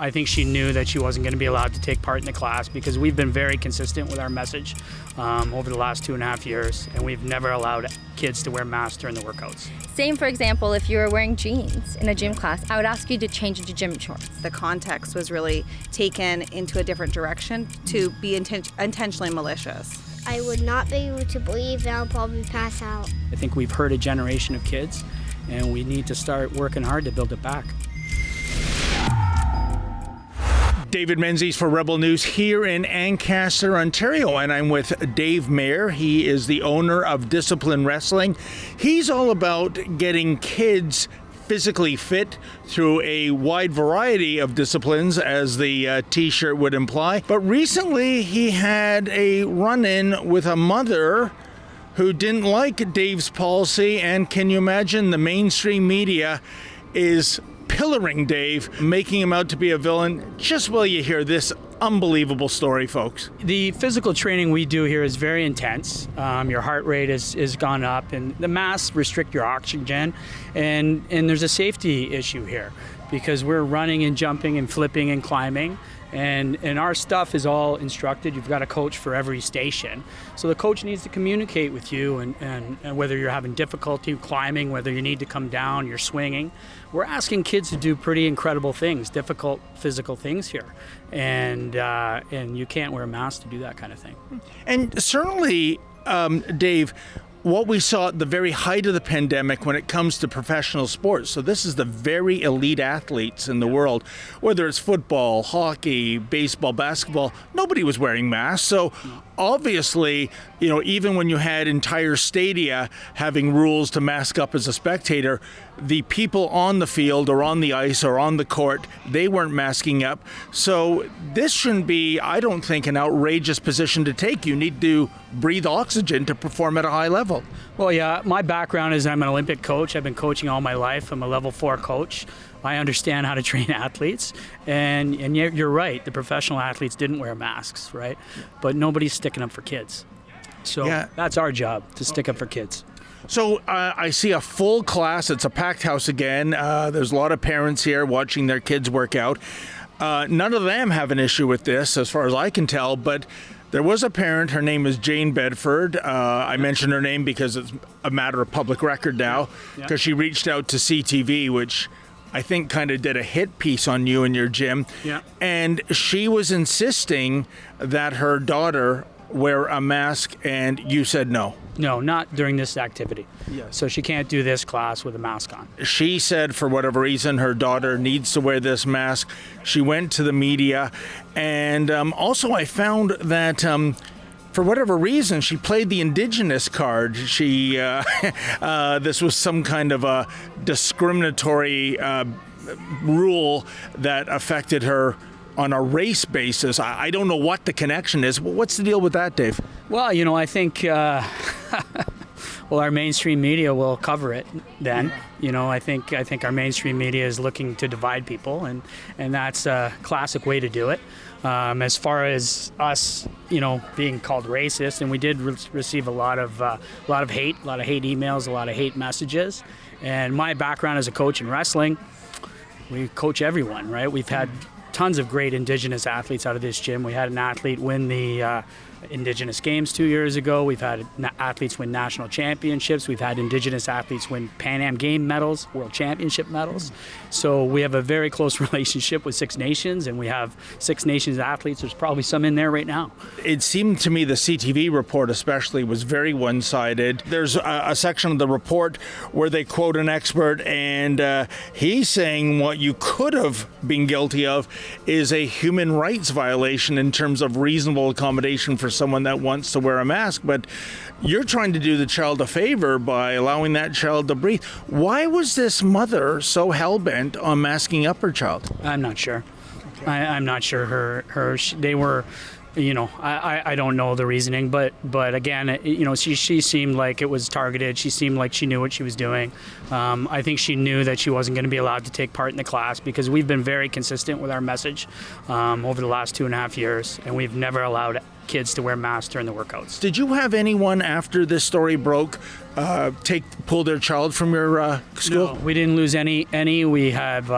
I think she knew that she wasn't going to be allowed to take part in the class because we've been very consistent with our message over the last 2.5 years, and we've never allowed kids to wear masks during the workouts. Same, for example, if you were wearing jeans in a gym class, I would ask you to change into gym shorts. The context was really taken into a different direction to be intentionally malicious. I would not be able to breathe and I'll probably pass out. I think we've hurt a generation of kids, and we need to start working hard to build it back. David Menzies for Rebel News here in Ancaster, Ontario, and I'm with Dave Mayer. He is the owner of Discipline Wrestling. He's all about getting kids physically fit through a wide variety of disciplines, as the t-shirt would imply. But recently he had a run-in with a mother who didn't like Dave's policy, and can you imagine, the mainstream media is pillaring Dave, making him out to be a villain. Just while you hear this unbelievable story, folks. The physical training we do here is very intense. Your heart rate is gone up, and the masks restrict your oxygen, and there's a safety issue here because we're running and jumping and flipping and climbing. And our stuff is all instructed. You've got a coach for every station. So the coach needs to communicate with you and whether you're having difficulty climbing, whether you need to come down, you're swinging. We're asking kids to do pretty incredible things, difficult physical things here. And you can't wear a mask to do that kind of thing. And certainly, Dave, what we saw at the very height of the pandemic when it comes to professional sports. So this is the very elite athletes in the world, whether it's football, hockey, baseball, basketball, nobody was wearing masks. So obviously, even when you had entire stadia having rules to mask up as a spectator, the people on the field or on the ice or on the court, they weren't masking up. So this shouldn't be, I don't think, an outrageous position to take. You need to breathe oxygen to perform at a high level. Well, yeah, my background is I'm an Olympic coach. I've been coaching all my life. I'm a level 4 coach. I understand how to train athletes, and you're right. The professional athletes didn't wear masks, right? But nobody's sticking up for kids. So That's our job, to stick up for kids. So I see a full class. It's a packed house again. There's a lot of parents here watching their kids work out. None of them have an issue with this, as far as I can tell, but there was a parent. Her name is Jane Bedford. I mentioned her name because it's a matter of public record now, because she reached out to CTV, which I think kind of did a hit piece on you and your gym. Yeah. And she was insisting that her daughter wear a mask, and you said no. No, not during this activity. Yes. So she can't do this class with a mask on. She said for whatever reason her daughter needs to wear this mask. She went to the media, and also I found that for whatever reason, she played the Indigenous card. She this was some kind of a discriminatory rule that affected her on a race basis. I don't know what the connection is. What's the deal with that, Dave? Well, I think our mainstream media will cover it then. I think our mainstream media is looking to divide people, and that's a classic way to do it. As far as us, being called racist, and we did receive a lot of hate emails, a lot of hate messages. And my background as a coach in wrestling, we coach everyone, right? We've had tons of great Indigenous athletes out of this gym. We had an athlete win the Indigenous Games 2 years ago. We've had athletes win national championships. We've had Indigenous athletes win Pan Am Game medals, World Championship medals. So we have a very close relationship with Six Nations, and we have Six Nations athletes. There's probably some in there right now. It seemed to me the CTV report especially was very one-sided. There's a section of the report where they quote an expert, and he's saying what you could have been guilty of is a human rights violation in terms of reasonable accommodation for someone that wants to wear a mask. But you're trying to do the child a favor by allowing that child to breathe. Why was this mother so hell-bent on masking up her child? I'm not sure. Okay. I'm not sure they were, I don't know the reasoning, but again, she seemed like it was targeted. She seemed like she knew what she was doing. I think she knew that she wasn't going to be allowed to take part in the class because we've been very consistent with our message over the last 2.5 years, and we've never allowed kids to wear masks during the workouts. Did you have anyone after this story broke pull their child from your school? No, we didn't lose any. We have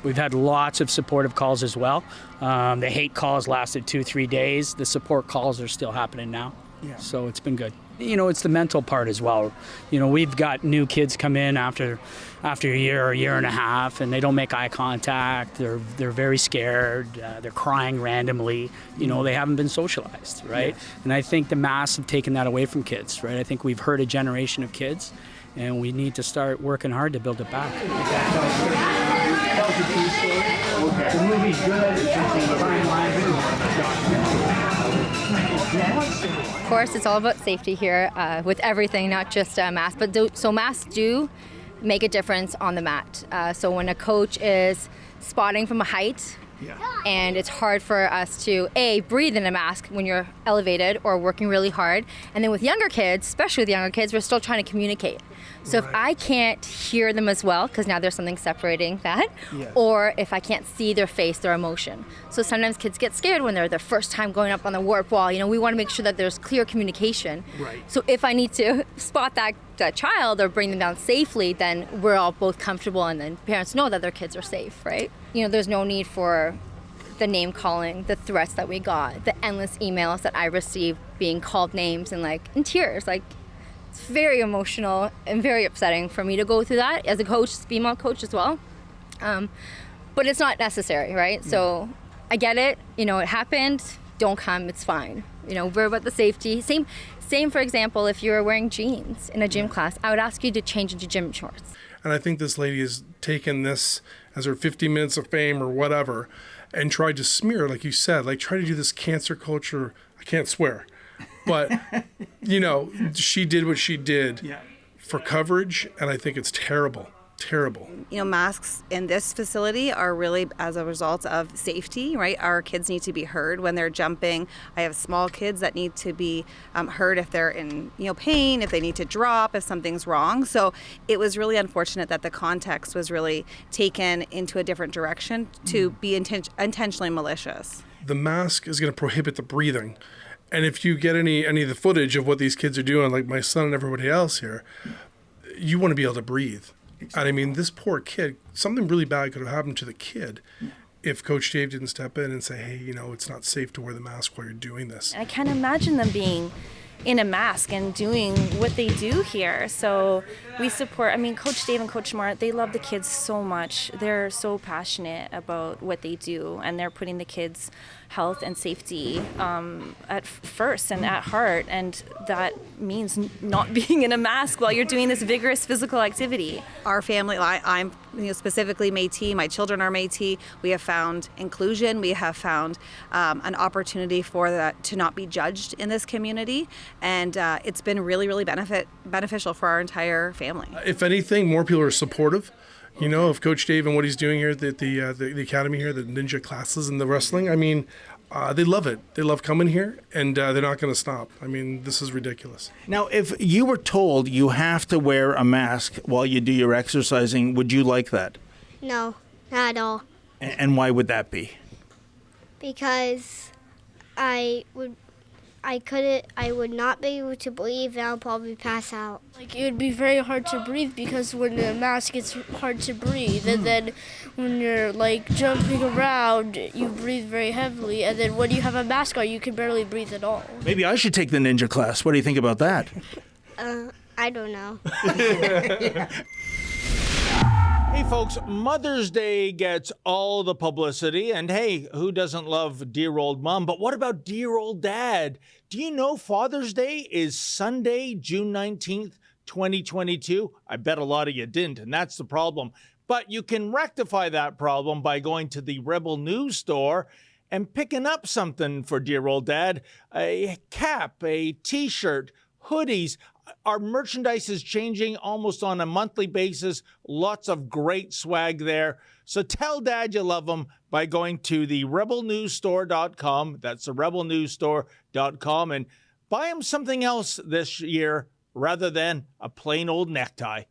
We've had lots of supportive calls as well. The hate calls lasted 2-3 days. The support calls are still happening now. Yeah. So it's been good. It's the mental part as well. We've got new kids come in after a year or a year and a half, and they don't make eye contact. They're very scared. They're crying randomly. They haven't been socialized, right? Yes. And I think the masks have taken that away from kids, right? I think we've hurt a generation of kids, and we need to start working hard to build it back. The movie's good. Of course, it's all about safety here with everything, not just masks. So masks do make a difference on the mat. So when a coach is spotting from a height, and it's hard for us to breathe in a mask when you're elevated or working really hard. And then with younger kids, especially with younger kids, we're still trying to communicate. So if I can't hear them as well, because now there's something separating that, or if I can't see their face, their emotion. So sometimes kids get scared when they're the first time going up on the warp wall. We want to make sure that there's clear communication. Right. So if I need to spot that child or bring them down safely, then we're all both comfortable, and then parents know that their kids are safe, right? There's no need for the name calling, the threats that we got, the endless emails that I received being called names and in tears. It's very emotional and very upsetting for me to go through that as a coach, female coach as well. But it's not necessary, right? So I get it. It happened. Don't come. It's fine. We're about the safety. Same, for example, if you were wearing jeans in a gym class, I would ask you to change into gym shorts. And I think this lady has taken this as her 50 minutes of fame or whatever and tried to smear, like you said, try to do this cancer culture. I can't swear. But, she did what she did for coverage, and I think it's terrible. Terrible. Masks in this facility are really as a result of safety, right? Our kids need to be heard when they're jumping. I have small kids that need to be heard if they're in pain, if they need to drop, if something's wrong. So it was really unfortunate that the context was really taken into a different direction to be intentionally malicious. The mask is going to prohibit the breathing. And if you get any of the footage of what these kids are doing, like my son and everybody else here, you want to be able to breathe. And I mean, this poor kid, something really bad could have happened to the kid if Coach Dave didn't step in and say, hey, it's not safe to wear the mask while you're doing this. I can't imagine them being in a mask and doing what they do here. So we support, Coach Dave and Coach Mart, they love the kids so much. They're so passionate about what they do, and they're putting the kids' health and safety at first and at heart, and that means not being in a mask while you're doing this vigorous physical activity. Our family, I'm specifically Métis, my children are Métis. We have found inclusion. We have found an opportunity for that to not be judged in this community, and it's been really, really beneficial for our entire family. If anything, more people are supportive. Of Coach Dave and what he's doing here at the academy here, the ninja classes and the wrestling. They love it. They love coming here, and they're not going to stop. This is ridiculous. Now, if you were told you have to wear a mask while you do your exercising, would you like that? No, not at all. And why would that be? Because I would not be able to breathe, and I'll probably pass out. It would be very hard to breathe because when the mask, it's hard to breathe. And then when you're jumping around, you breathe very heavily. And then when you have a mask on, you can barely breathe at all. Maybe I should take the ninja class. What do you think about that? I don't know. Hey folks, Mother's Day gets all the publicity, and hey, who doesn't love dear old mom? But what about dear old dad? Do you know Father's Day is Sunday, June 19th, 2022? I bet a lot of you didn't, and that's the problem. But you can rectify that problem by going to the Rebel News store and picking up something for dear old dad. A cap, a t-shirt, hoodies. Our merchandise is changing almost on a monthly basis. Lots of great swag there. So tell Dad you love him by going to the rebelnewsstore.com. That's the rebelnewsstore.com, and buy him something else this year rather than a plain old necktie.